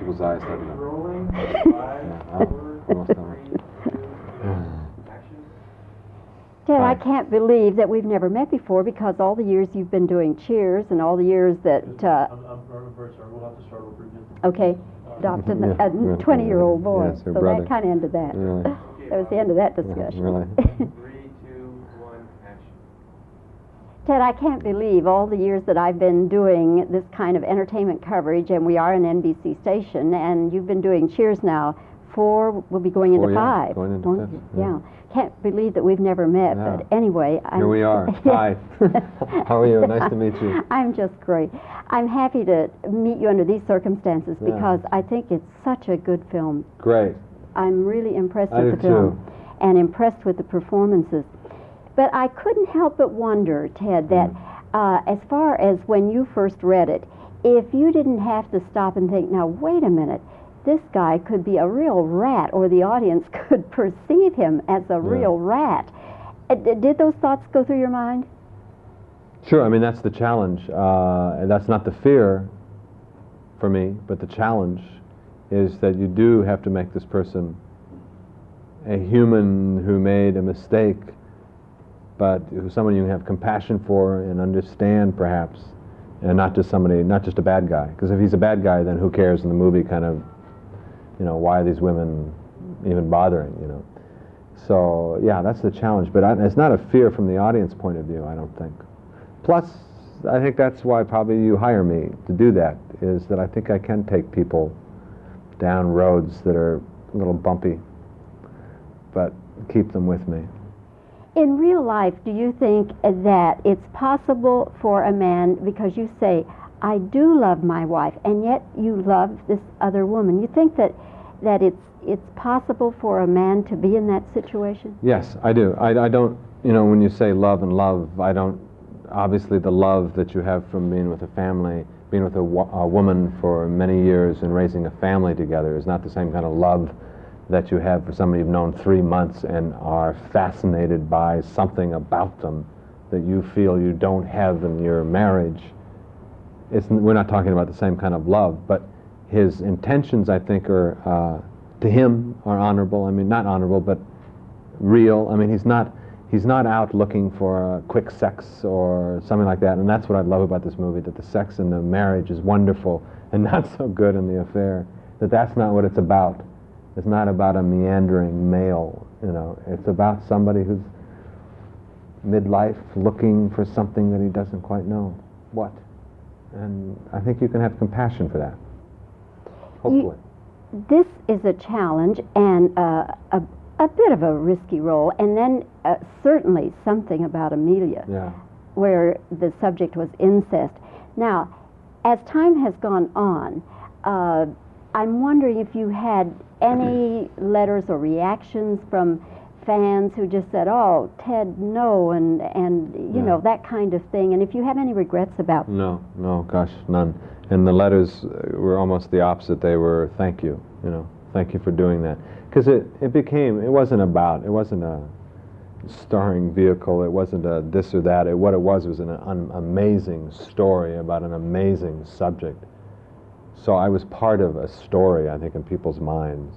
people's eyes started to... Rolling. Almost done. Ted, I can't believe that we've never met before because all the years you've been doing Cheers and all the years that... I'm very sorry. We'll have to start over again. Okay. Adopted a 20-year-old boy. Yes, her so brother. that kind of ended that. Yeah. That was the end of that discussion. Really? 3, 2, 1, action. Ted, I can't believe all the years that I've been doing this kind of entertainment coverage, and we are an NBC station, and you've been doing Cheers now. 4, we'll be going into 5. Going into 5. Yeah. Can't believe that we've never met, Yeah. but anyway. Here we are. Hi. How are you? Nice to meet you. I'm just great. I'm happy to meet you under these circumstances because I think it's such a good film. Great. I'm really impressed I with the do film and impressed with the performances. But I couldn't help but wonder, Ted, that as far as when you first read it, if you didn't have to stop and think, now, wait a minute, this guy could be a real rat, or the audience could perceive him as a real rat. Did those thoughts go through your mind? Sure, I mean, that's the challenge. That's not the fear for me, but the challenge is that you do have to make this person a human who made a mistake, but who's someone you can have compassion for and understand, perhaps, and not just somebody, not just a bad guy. Because if he's a bad guy, then who cares? And the movie kind of, you know, why are these women even bothering, you know? So, yeah, that's the challenge. But it's not a fear from the audience point of view, I don't think. Plus, I think that's why probably you hire me to do that, is that I think I can take people down roads that are a little bumpy, but keep them with me. In real life, do you think that it's possible for a man, because you say, I do love my wife, and yet you love this other woman. You think that it's possible for a man to be in that situation? Yes, I do. I don't, you know, when you say love and love, I don't, obviously the love that you have from being with a family, being with a woman for many years and raising a family together is not the same kind of love that you have for somebody you've known 3 months and are fascinated by something about them that you feel you don't have in your marriage. We're not talking about the same kind of love, but his intentions, I think, are to him are honorable. I mean, not honorable, but real. I mean, he's not out looking for quick sex or something like that. And that's what I love about this movie, that the sex in the marriage is wonderful and not so good in the affair. That's not what it's about. It's not about a meandering male, you know. It's about somebody who's midlife looking for something that he doesn't quite know what. And I think you can have compassion for that, hopefully. This is a challenge and a bit of a risky role, and then certainly something about Amelia, where the subject was incest. Now, as time has gone on, I'm wondering if you had any letters or reactions from fans who just said, oh, Ted, no, and you know, that kind of thing, and if you have any regrets about No, gosh, none. And the letters were almost the opposite. They were, thank you, you know, thank you for doing that. Because it wasn't a starring vehicle, it wasn't a this or that. What it was an amazing story about an amazing subject. So I was part of a story, I think, in people's minds.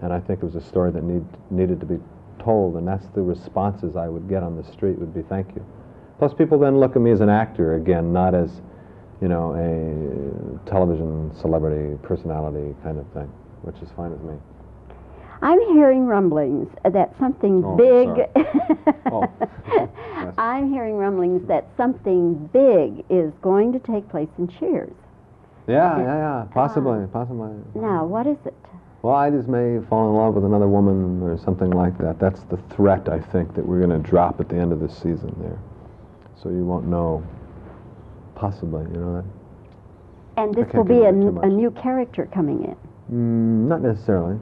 And I think it was a story that needed to be told, and that's the responses I would get on the street would be thank you. Plus people then look at me as an actor again, not as, you know, a television celebrity personality kind of thing, which is fine with me. I'm hearing rumblings that something I'm hearing rumblings that something big is going to take place in Cheers. Yeah, possibly. Now, what is it? Well, I just may fall in love with another woman or something like that. That's the threat, I think, that we're going to drop at the end of this season there. So you won't know, possibly, you know that. And this will be a new character coming in? Not necessarily.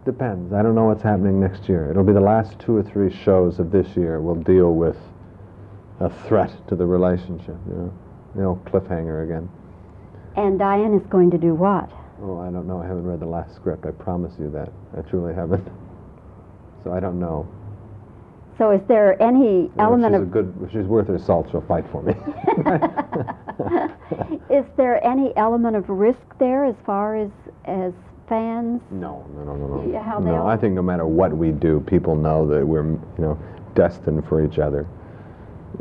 Depends. I don't know what's happening next year. It'll be the last 2 or 3 shows of this year will deal with a threat to the relationship, you know, the old cliffhanger again. And Diane is going to do what? Oh, I don't know. I haven't read the last script. I promise you that. I truly haven't. So I don't know. So is there any element of... If she's worth her salt, she'll fight for me. Is there any element of risk there as far as fans? No. Yeah, how they No, all- I think no matter what we do, people know that we're, destined for each other,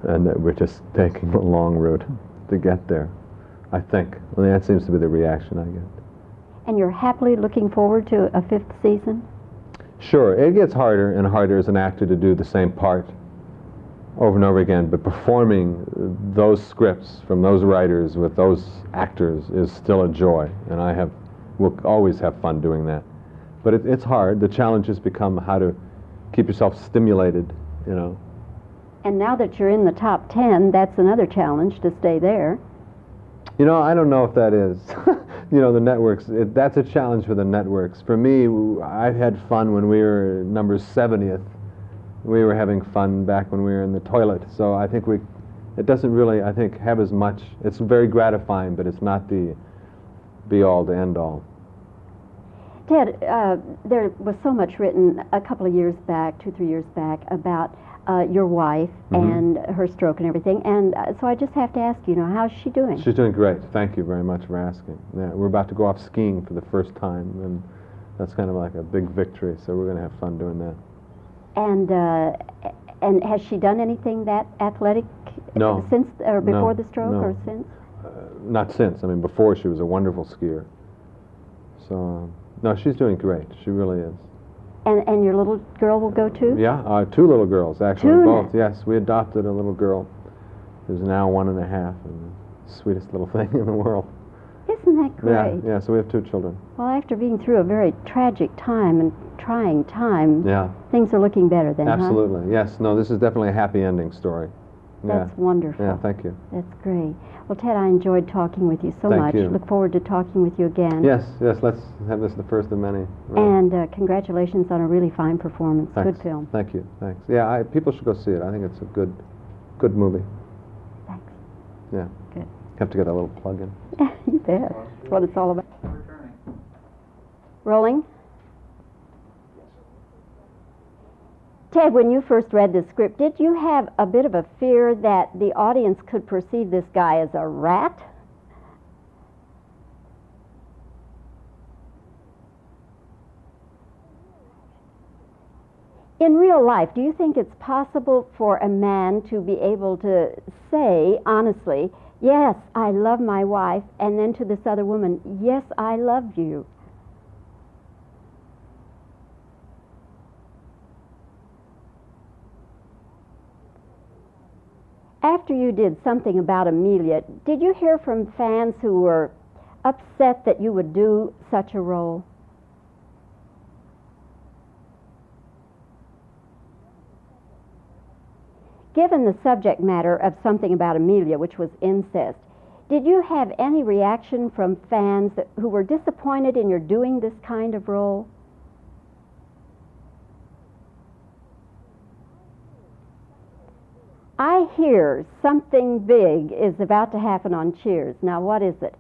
and that we're just taking the long route to get there. I think. I mean, that seems to be the reaction I get. And you're happily looking forward to a 5th season? Sure, it gets harder and harder as an actor to do the same part over and over again, but performing those scripts from those writers with those actors is still a joy, and will always have fun doing that. But it's hard. The challenge has become how to keep yourself stimulated, And now that you're in the top 10, that's another challenge to stay there. I don't know if that is. The networks, that's a challenge for the networks. For me, I had fun when we were number 70th. We were having fun back when we were in the toilet. So I think it doesn't really, I think, have as much. It's very gratifying, but it's not the be-all to end-all. Ted, there was so much written a couple of years back, 2-3 years back, about your wife and her stroke and everything. And so I just have to ask you, how's she doing? She's doing great. Thank you very much for asking. Yeah, we're about to go off skiing for the first time, and that's kind of like a big victory. So we're going to have fun doing that. And has she done anything that athletic No. since or before No, the stroke no. or since? Not since. I mean, before she was a wonderful skier. So, no, she's doing great. She really is. And your little girl will go too? Yeah, 2 little girls, actually, Two both. now? Yes, we adopted a little girl who's now 1.5, and the sweetest little thing in the world. Isn't that great? Yeah, so we have 2 children. Well, after being through a very tragic time and trying time, Yeah, things are looking better then, absolutely. Yes, no, this is definitely a happy ending story. Yeah. That's wonderful. Yeah, thank you. That's great. Well, Ted, I enjoyed talking with you so Thank much. you. Look forward to talking with you again. Let's have this the first of many. Right. And congratulations on a really fine performance. Thanks. Good film. Thank you, thanks. Yeah, people should go see it. I think it's a good movie. Thanks. Yeah. Good. Have to get a little plug in. You bet. That's what it's all about. Returning. Rolling. Ted, when you first read the script, did you have a bit of a fear that the audience could perceive this guy as a rat? In real life, do you think it's possible for a man to be able to say honestly, yes, I love my wife, and then to this other woman, yes, I love you? After you did Something About Amelia, did you hear from fans who were upset that you would do such a role? Given the subject matter of Something About Amelia, which was incest, did you have any reaction from fans who were disappointed in your doing this kind of role? I hear something big is about to happen on Cheers. Now, what is it?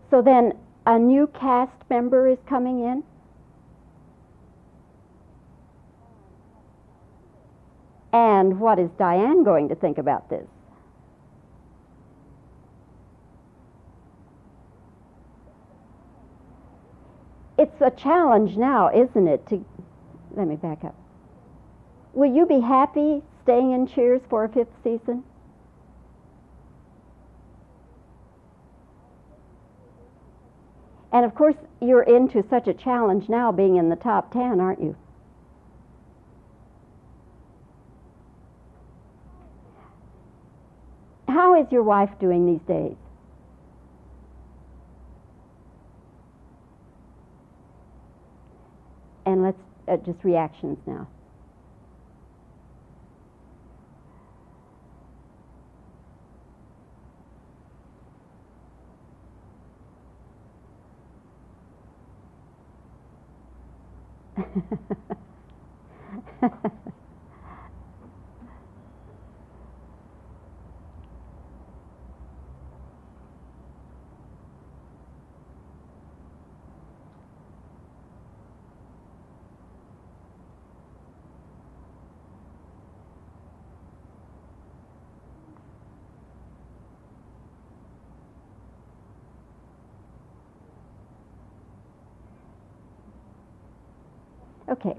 So then, a new cast member is coming in? And what is Diane going to think about this? It's a challenge now, isn't it? Let me back up. Will you be happy staying in Cheers for a 5th season? And of course, you're into such a challenge now, being in the top 10, aren't you? How is your wife doing these days? And let's just reactions now. Okay.